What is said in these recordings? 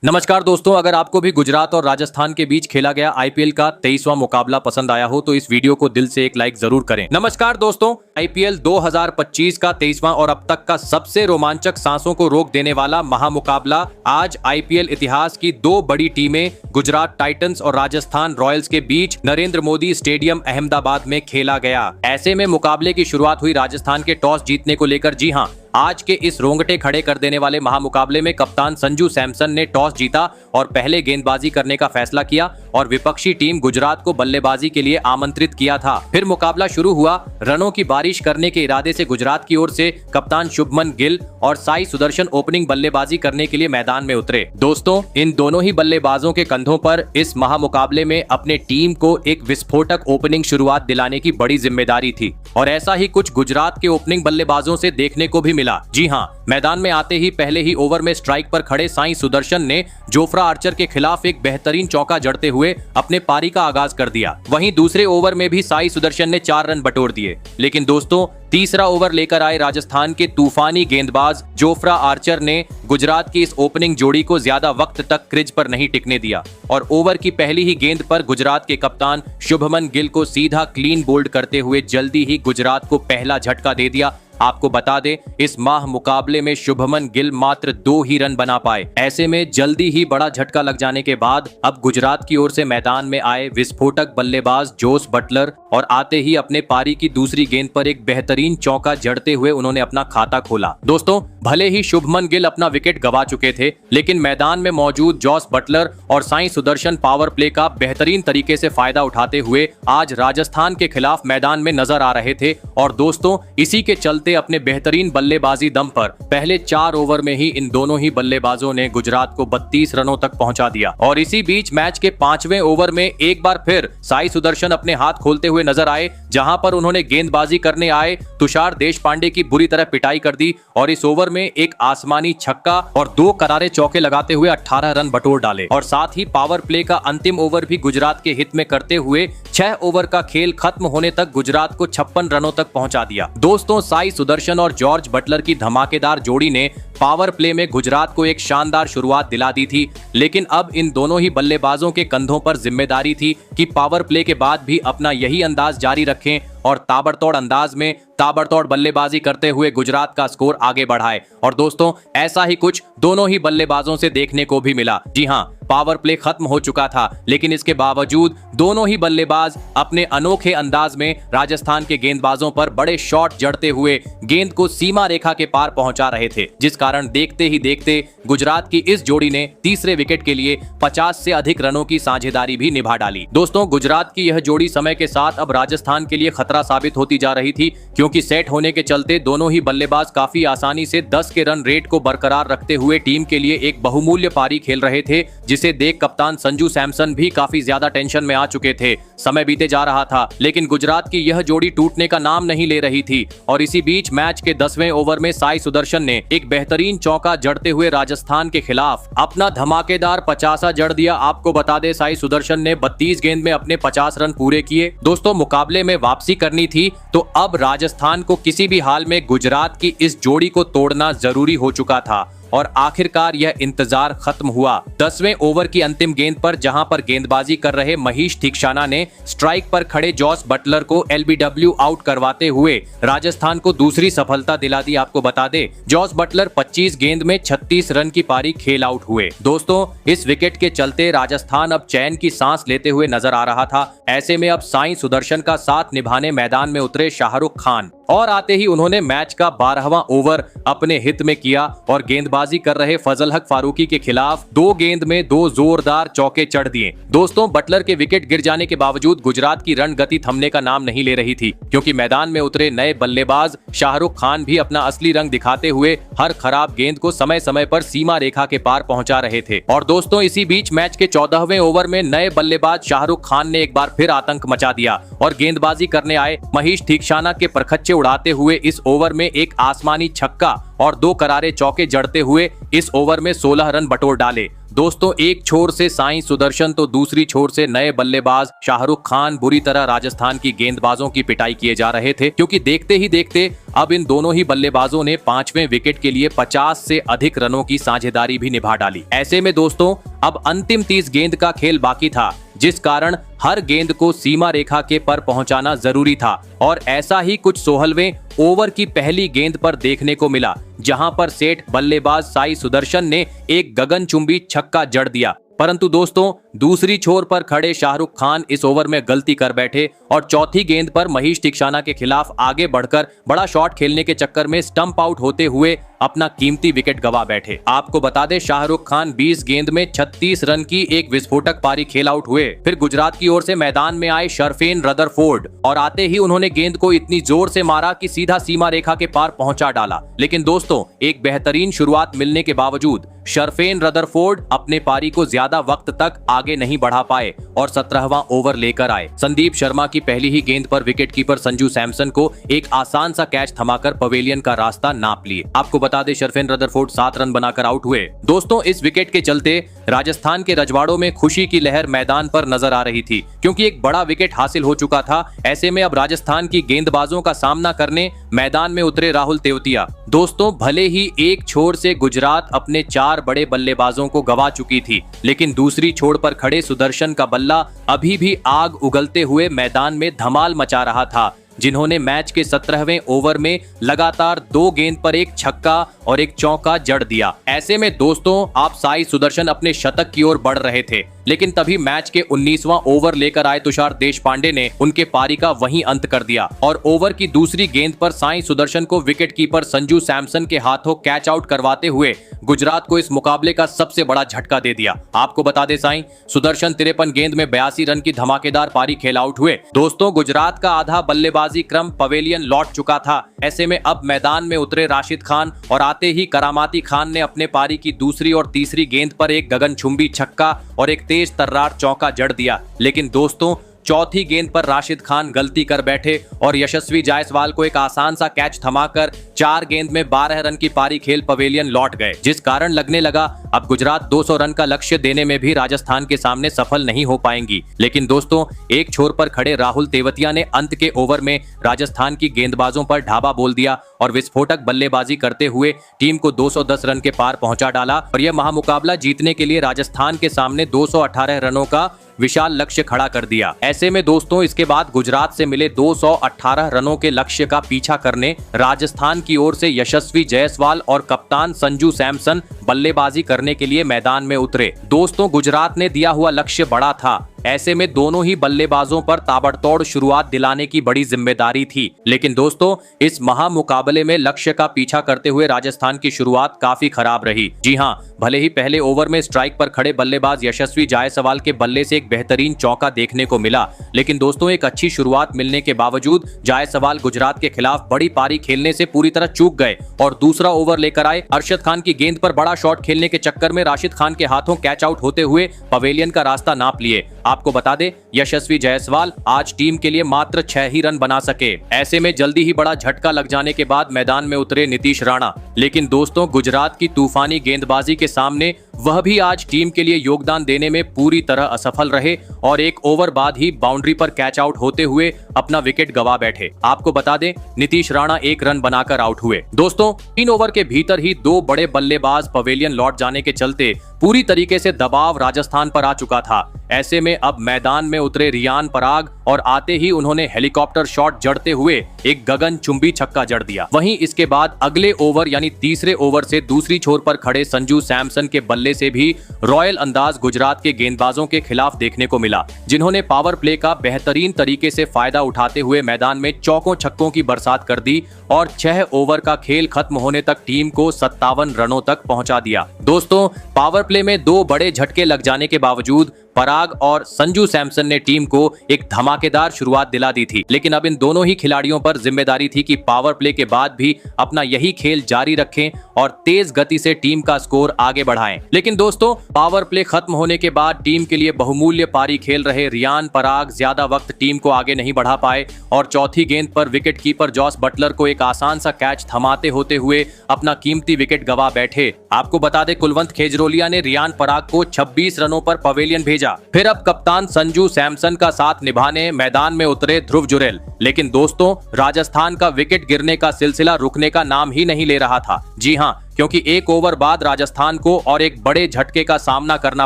नमस्कार दोस्तों, अगर आपको भी गुजरात और राजस्थान के बीच खेला गया आईपीएल का 23वां मुकाबला पसंद आया हो तो इस वीडियो को दिल से एक लाइक जरूर करें। नमस्कार दोस्तों, आईपीएल 2025 का 23वां और अब तक का सबसे रोमांचक, सांसों को रोक देने वाला महामुकाबला आज आईपीएल इतिहास की दो बड़ी टीमें गुजरात टाइटंस और राजस्थान रॉयल्स के बीच नरेंद्र मोदी स्टेडियम अहमदाबाद में खेला गया। ऐसे में मुकाबले की शुरुआत हुई राजस्थान के टॉस जीतने को लेकर। जी हां, आज के इस रोंगटे खड़े कर देने वाले महामुकाबले में कप्तान संजू सैमसन ने टॉस जीता और पहले गेंदबाजी करने का फैसला किया और विपक्षी टीम गुजरात को बल्लेबाजी के लिए आमंत्रित किया था। फिर मुकाबला शुरू हुआ। रनों की बारिश करने के इरादे से गुजरात की ओर से कप्तान शुभमन गिल और साई सुदर्शन ओपनिंग बल्लेबाजी करने के लिए मैदान में उतरे। दोस्तों, इन दोनों ही बल्लेबाजों के कंधों पर इस महामुकाबले में अपने टीम को एक विस्फोटक ओपनिंग शुरुआत दिलाने की बड़ी जिम्मेदारी थी और ऐसा ही कुछ गुजरात के ओपनिंग बल्लेबाजों से देखने को भी मिला। जी हां, मैदान में आते ही पहले ही ओवर में स्ट्राइक पर खड़े साई सुदर्शन ने जोफ्रा आर्चर के खिलाफ एक बेहतरीन चौका जड़ते हुए अपने पारी का आगाज कर दिया। वहीं दूसरे ओवर में भी साई सुदर्शन ने 4 रन बटोर दिए। लेकिन दोस्तों, तीसरा ओवर लेकर आए राजस्थान के तूफानी गेंदबाज जोफ्रा आर्चर ने गुजरात की इस ओपनिंग जोड़ी को ज्यादा वक्त तक क्रीज पर नहीं टिकने दिया और ओवर की पहली ही गेंद पर गुजरात के कप्तान शुभमन गिल को सीधा क्लीन बोल्ड करते हुए जल्दी ही गुजरात को पहला झटका दे दिया। आपको बता दें, इस माह मुकाबले में शुभमन गिल मात्र 2 ही रन बना पाए। ऐसे में जल्दी ही बड़ा झटका लग जाने के बाद अब गुजरात की ओर से मैदान में आए विस्फोटक बल्लेबाज जोस बटलर और आते ही अपने पारी की दूसरी गेंद पर एक बेहतरीन चौका जड़ते हुए उन्होंने अपना खाता खोला। दोस्तों, भले ही शुभमन गिल अपना विकेट गंवा चुके थे, लेकिन मैदान में मौजूद जोस बटलर और साई सुदर्शन पावर प्ले का बेहतरीन तरीके से फायदा उठाते हुए आज राजस्थान के खिलाफ मैदान में नजर आ रहे थे। और दोस्तों, इसी के चलते अपने बेहतरीन बल्लेबाजी दम पर पहले 4 ओवर में ही इन दोनों ही बल्लेबाजों ने गुजरात को 32 रनों तक पहुंचा दिया। और इसी बीच मैच के 5वें ओवर में एक बार फिर साई सुदर्शन अपने हाथ खोलते हुए नजर आए, जहां पर उन्होंने गेंदबाजी करने आए तुषार देशपांडे की बुरी तरह पिटाई कर दी और इस ओवर में एक आसमानी छक्का और 2 करारे चौके लगाते हुए 18 रन बटोर डाले। और साथ ही पावर प्ले का अंतिम ओवर भी गुजरात के हित में करते हुए 6 ओवर का खेल खत्म होने तक गुजरात को 56 रनों तक पहुंचा दिया। दोस्तों, साई सुदर्शन और जॉर्ज बटलर की धमाकेदार जोड़ी ने पावर प्ले में गुजरात को एक शानदार शुरुआत दिला दी थी, लेकिन अब इन दोनों ही बल्लेबाजों के कंधों पर जिम्मेदारी थी कि पावर प्ले के बाद भी अपना यही अंदाज जारी रखें और ताबड़तोड़ अंदाज में ताबड़तोड़ बल्लेबाजी करते हुए गुजरात का स्कोर आगे बढ़ाए। और दोस्तों, ऐसा ही कुछ दोनों ही बल्लेबाजों से देखने को भी मिला। जी हां, पावर प्ले खत्म हो चुका था, लेकिन इसके बावजूद दोनों ही बल्लेबाज अपने अनोखे अंदाज में राजस्थान के गेंदबाजों पर बड़े शॉट जड़ते हुए गेंद को सीमा रेखा के पार पहुंचा रहे थे, जिस कारण देखते ही देखते गुजरात की इस जोड़ी ने तीसरे विकेट के लिए 50 से अधिक रनों की साझेदारी भी निभा डाली। दोस्तों, गुजरात की यह जोड़ी समय के साथ अब राजस्थान के लिए खतरा साबित होती जा रही थी, क्योंकि सेट होने के चलते दोनों ही बल्लेबाज काफी आसानी से 10 के रन रेट को बरकरार रखते हुए टीम के लिए एक बहुमूल्य पारी खेल रहे थे, जिसे देख कप्तान संजू सैमसन भी काफी ज्यादा टेंशन में आ चुके थे। समय बीते जा रहा था, लेकिन गुजरात की यह जोड़ी टूटने का नाम नहीं ले रही थी और इसी बीच मैच के 10वें ओवर में साई सुदर्शन ने एक बेहतरीन चौका जड़ते हुए राजस्थान के खिलाफ अपना धमाकेदार 50 जड़ दिया। आपको बता दें, साई सुदर्शन ने 32 गेंद में अपने 50 रन पूरे किए। दोस्तों, मुकाबले में वापसी करनी थी तो अब राजस्थान को किसी भी हाल में गुजरात की इस जोड़ी को तोड़ना जरूरी हो चुका था और आखिरकार यह इंतजार खत्म हुआ। 10वें ओवर की अंतिम गेंद पर जहां पर गेंदबाजी कर रहे महीश दीक्षाना ने स्ट्राइक पर खड़े जॉस बटलर को एलबीडब्ल्यू आउट करवाते हुए राजस्थान को दूसरी सफलता दिला दी। आपको बता दें, जॉस बटलर 25 गेंद में 36 रन की पारी खेल आउट हुए। दोस्तों, इस विकेट के चलते राजस्थान अब चैन की सांस लेते हुए नजर आ रहा था। ऐसे में अब साई सुदर्शन का साथ निभाने मैदान में उतरे शाहरुख खान और आते ही उन्होंने मैच का 12वां ओवर अपने हित में किया और गेंदबाजी कर रहे फजल हक फारूकी के खिलाफ 2 गेंद में 2 जोरदार चौके चढ़ दिए। दोस्तों, बटलर के विकेट गिर जाने के बावजूद गुजरात की रन गति थमने का नाम नहीं ले रही थी, क्योंकि मैदान में उतरे नए बल्लेबाज शाहरुख खान भी अपना असली रंग दिखाते हुए हर खराब गेंद को समय समय पर सीमा रेखा के पार पहुंचा रहे थे। और दोस्तों, इसी बीच मैच के 14वें ओवर में नए बल्लेबाज शाहरुख खान ने एक बार फिर आतंक मचा दिया और गेंदबाजी करने आए महीश दीक्षाना के परखच्चे उड़ाते हुए इस ओवर में एक आसमानी छक्का और 2 करारे चौके जड़ते हुए इस ओवर में 16 रन बटोर डाले। दोस्तों, एक छोर से साईं सुदर्शन तो दूसरी छोर से नए बल्लेबाज शाहरुख खान बुरी तरह राजस्थान की गेंदबाजों की पिटाई किए जा रहे थे, क्योंकि देखते ही देखते अब इन दोनों ही बल्लेबाजों ने 5वें विकेट के लिए 50 से अधिक रनों की साझेदारी भी निभा डाली। ऐसे में दोस्तों अब अंतिम 30 गेंद का खेल बाकी था, जिस कारण हर गेंद को सीमा रेखा के पर पहुंचाना जरूरी था और ऐसा ही कुछ 16वें ओवर की पहली गेंद पर देखने को मिला, जहां पर सेठ बल्लेबाज साई सुदर्शन ने एक गगनचुंबी छक्का जड़ दिया। परंतु दोस्तों दूसरी छोर पर खड़े शाहरुख खान इस ओवर में गलती कर बैठे और चौथी गेंद पर महीश तीक्षाना के खिलाफ आगे बढ़कर बड़ा शॉट खेलने के चक्कर में स्टंप आउट होते हुए अपना कीमती विकेट गवा बैठे। आपको बता दें, शाहरुख खान 20 गेंद में 36 रन की एक विस्फोटक पारी खेल आउट हुए। फिर गुजरात की ओर से मैदान में आए शर्फेन रदरफोर्ड और आते ही उन्होंने गेंद को इतनी जोर से मारा कि सीधा सीमा रेखा के पार पहुंचा डाला। लेकिन दोस्तों एक बेहतरीन शुरुआत मिलने के बावजूद शर्फेन रदरफोर्ड अपने पारी को ज्यादा वक्त तक आगे नहीं बढ़ा पाए और 17वां ओवर लेकर आए। संदीप शर्मा की पहली ही गेंद पर विकेटकीपर संजू सैमसन को एक आसान सा कैच थमाकर पवेलियन का रास्ता नाप लिए। आपको बता दें, शर्फेन रदरफोर्ड 7 रन बनाकर आउट हुए। दोस्तों इस विकेट के चलते राजस्थान के रजवाड़ों में खुशी की लहर मैदान पर नजर आ रही थी, क्योंकि एक बड़ा विकेट हासिल हो चुका था। ऐसे में अब राजस्थान की गेंदबाजों का सामना करने मैदान में उतरे राहुल तेवतिया। दोस्तों भले ही एक छोर से गुजरात अपने 4 बड़े बल्लेबाजों को गवा चुकी थी, लेकिन दूसरी छोर पर खड़े सुदर्शन का बल्ला अभी भी आग उगलते हुए मैदान में धमाल मचा रहा था, जिन्होंने मैच के 17वें ओवर में लगातार 2 गेंद पर एक छक्का और एक चौका जड़ दिया। ऐसे में दोस्तों आप साई सुदर्शन अपने शतक की ओर बढ़ रहे थे, लेकिन तभी मैच के 19वां ओवर लेकर आए तुषार देशपांडे ने उनके पारी का वहीं अंत कर दिया और ओवर की दूसरी गेंद पर साई सुदर्शन को विकेटकीपर संजू सैमसन के हाथों कैच आउट करवाते हुए गुजरात को इस मुकाबले का सबसे बड़ा झटका दे दिया। आपको बता दें, साई सुदर्शन 53 गेंद में 82 रन की धमाकेदार पारी खेल आउट हुए। दोस्तों गुजरात का आधा बल्लेबाजी क्रम पवेलियन लौट चुका था। ऐसे में अब मैदान में उतरे राशिद खान और आते ही करामाती खान ने अपने पारी की दूसरी और तीसरी गेंद पर एक गगनचुंबी छक्का और एक तेज तर्रार चौका जड़ दिया। लेकिन दोस्तों चौथी गेंद पर राशिद खान गलती कर बैठे और यशस्वी जायसवाल को एक आसान सा कैच थमाकर 4 गेंद में 12 रन की पारी खेल पवेलियन लौट गए, जिस कारण लगने लगा अब गुजरात 200 रन का लक्ष्य देने में भी राजस्थान के सामने सफल नहीं हो पाएंगी। लेकिन दोस्तों एक छोर पर खड़े राहुल तेवतिया ने अंत के ओवर में राजस्थान की गेंदबाजों पर ढाबा बोल दिया और विस्फोटक बल्लेबाजी करते हुए टीम को 210 रन के पार पहुंचा डाला और यह महामुकाबला जीतने के लिए राजस्थान के सामने 218 रनों का विशाल लक्ष्य खड़ा कर दिया। ऐसे में दोस्तों इसके बाद गुजरात से मिले 218 रनों के लक्ष्य का पीछा करने राजस्थान की ओर से यशस्वी जायसवाल और कप्तान संजू सैमसन बल्लेबाजी करने के लिए मैदान में उतरे। दोस्तों गुजरात ने दिया हुआ लक्ष्य बड़ा था, ऐसे में दोनों ही बल्लेबाजों पर ताबड़तोड़ शुरुआत दिलाने की बड़ी जिम्मेदारी थी। लेकिन दोस्तों इस महामुकाबले में लक्ष्य का पीछा करते हुए राजस्थान की शुरुआत काफी खराब रही। जी हां, भले ही पहले ओवर में स्ट्राइक पर खड़े बल्लेबाज यशस्वी जायसवाल के बल्ले से एक बेहतरीन चौका देखने को मिला, लेकिन दोस्तों एक अच्छी शुरुआत मिलने के बावजूद जायसवाल गुजरात के खिलाफ बड़ी पारी खेलने से पूरी तरह चूक गए और दूसरा ओवर लेकर आए। अरशद खान की गेंद पर बड़ा शॉट खेलने के चक्कर में राशिद खान के हाथों कैच आउट होते हुए पवेलियन का रास्ता नाप लिए। आपको बता दें, यशस्वी जायसवाल आज टीम के लिए मात्र 6 ही रन बना सके। ऐसे में जल्दी ही बड़ा झटका लग जाने के बाद मैदान में उतरे नीतीश राणा, लेकिन दोस्तों गुजरात की तूफानी गेंदबाजी के सामने वह भी आज टीम के लिए योगदान देने में पूरी तरह असफल रहे और एक ओवर बाद ही बाउंड्री पर कैच आउट होते हुए अपना विकेट गवा बैठे। आपको बता दें, नीतीश राणा 1 रन बनाकर आउट हुए। दोस्तों 3 ओवर के भीतर ही 2 बड़े बल्लेबाज पवेलियन लौट जाने के चलते पूरी तरीके से दबाव राजस्थान पर आ चुका था। ऐसे में अब मैदान में उतरे रियान पराग और आते ही उन्होंने हेलीकॉप्टर शॉट जड़ते हुए एक गगनचुंबी छक्का जड़ दिया। वहीं इसके बाद अगले ओवर यानी तीसरे ओवर से दूसरी छोर पर खड़े संजू सैमसन के बल्ले से भी रॉयल अंदाज गुजरात के गेंदबाजों के खिलाफ देखने को मिला, जिन्होंने पावर प्ले का बेहतरीन तरीके से फायदा उठाते हुए मैदान में चौकों छक्कों की बरसात कर दी और 6 ओवर का खेल खत्म होने तक टीम को 57 रनों तक पहुंचा दिया। दोस्तों पावर प्ले में 2 बड़े झटके लग जाने के बावजूद पराग और संजू सैमसन ने टीम को एक धमाकेदार शुरुआत दिला दी थी, लेकिन अब इन दोनों ही खिलाड़ियों पर जिम्मेदारी थी कि पावर प्ले के बाद भी अपना यही खेल जारी रखें और तेज गति से टीम का स्कोर आगे बढ़ाएं। लेकिन दोस्तों, पावर प्ले खत्म होने के बाद टीम के लिए बहुमूल्य पारी खेल रहे रियान पराग ज्यादा वक्त टीम को आगे नहीं बढ़ा पाए और चौथी गेंद पर विकेट कीपर जॉस बटलर को एक आसान सा कैच थमाते होते हुए अपना कीमती विकेट गवा बैठे। आपको बता दें, कुलवंत खेजरोलिया ने रियान पराग को 26 रनों पर पवेलियन भेजा। फिर अब कप्तान संजू सैमसन का साथ निभाने मैदान में उतरे ध्रुव जुरेल। लेकिन दोस्तों, राजस्थान का विकेट गिरने का सिलसिला रुकने का नाम ही नहीं ले रहा था। जी हां, क्योंकि एक ओवर बाद राजस्थान को और एक बड़े झटके का सामना करना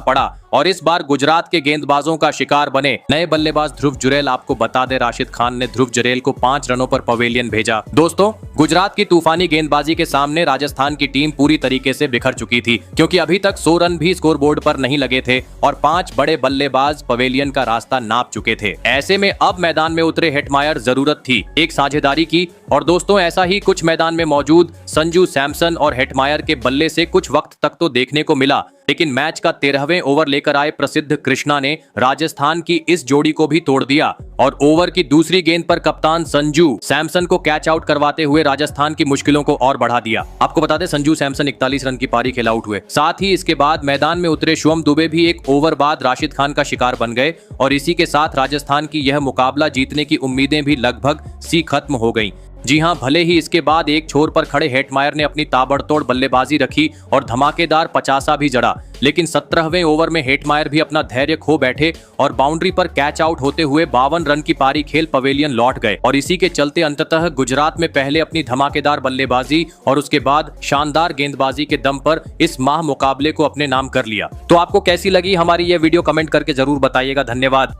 पड़ा और इस बार गुजरात के गेंदबाजों का शिकार बने नए बल्लेबाज ध्रुव जुरेल। आपको बता दें, राशिद खान ने ध्रुव जुरेल को 5 रनों पर पवेलियन भेजा। दोस्तों, गुजरात की तूफानी गेंदबाजी के सामने राजस्थान की टीम पूरी तरीके से बिखर चुकी थी, क्योंकि अभी तक 100 रन भी स्कोरबोर्ड पर नहीं लगे थे और 5 बड़े बल्लेबाज पवेलियन का रास्ता नाप चुके थे। ऐसे में अब मैदान में उतरे हेटमायर जरूरत थी एक साझेदारी की, और दोस्तों ऐसा ही कुछ मैदान में मौजूद संजू सैमसन और हेटमायर के बल्ले से कुछ वक्त तक तो देखने को मिला। लेकिन मैच का 13वें ओवर लेकर आए प्रसिद्ध कृष्णा ने राजस्थान की इस जोड़ी को भी तोड़ दिया और ओवर की दूसरी गेंद पर कप्तान संजू सैमसन को कैच आउट करवाते हुए राजस्थान की मुश्किलों को और बढ़ा दिया। आपको बता दें, संजू सैमसन 41 रन की पारी खेल आउट हुए। साथ ही इसके बाद मैदान में उतरे शुभम दुबे भी एक ओवर बाद राशिद खान का शिकार बन गए और इसी के साथ राजस्थान की यह मुकाबला जीतने की उम्मीदें भी लगभग सी खत्म हो गईं। जी हां, भले ही इसके बाद एक छोर पर खड़े हेटमायर ने अपनी ताबड़तोड़ बल्लेबाजी रखी और धमाकेदार 50 भी जड़ा, लेकिन 17वें ओवर में हेटमायर भी अपना धैर्य खो बैठे और बाउंड्री पर कैच आउट होते हुए 52 रन की पारी खेल पवेलियन लौट गए और इसी के चलते अंततः गुजरात में पहले अपनी धमाकेदार बल्लेबाजी और उसके बाद शानदार गेंदबाजी के दम पर इस माह मुकाबले को अपने नाम कर लिया। तो आपको कैसी लगी हमारी यह वीडियो, कमेंट करके जरूर बताइएगा। धन्यवाद।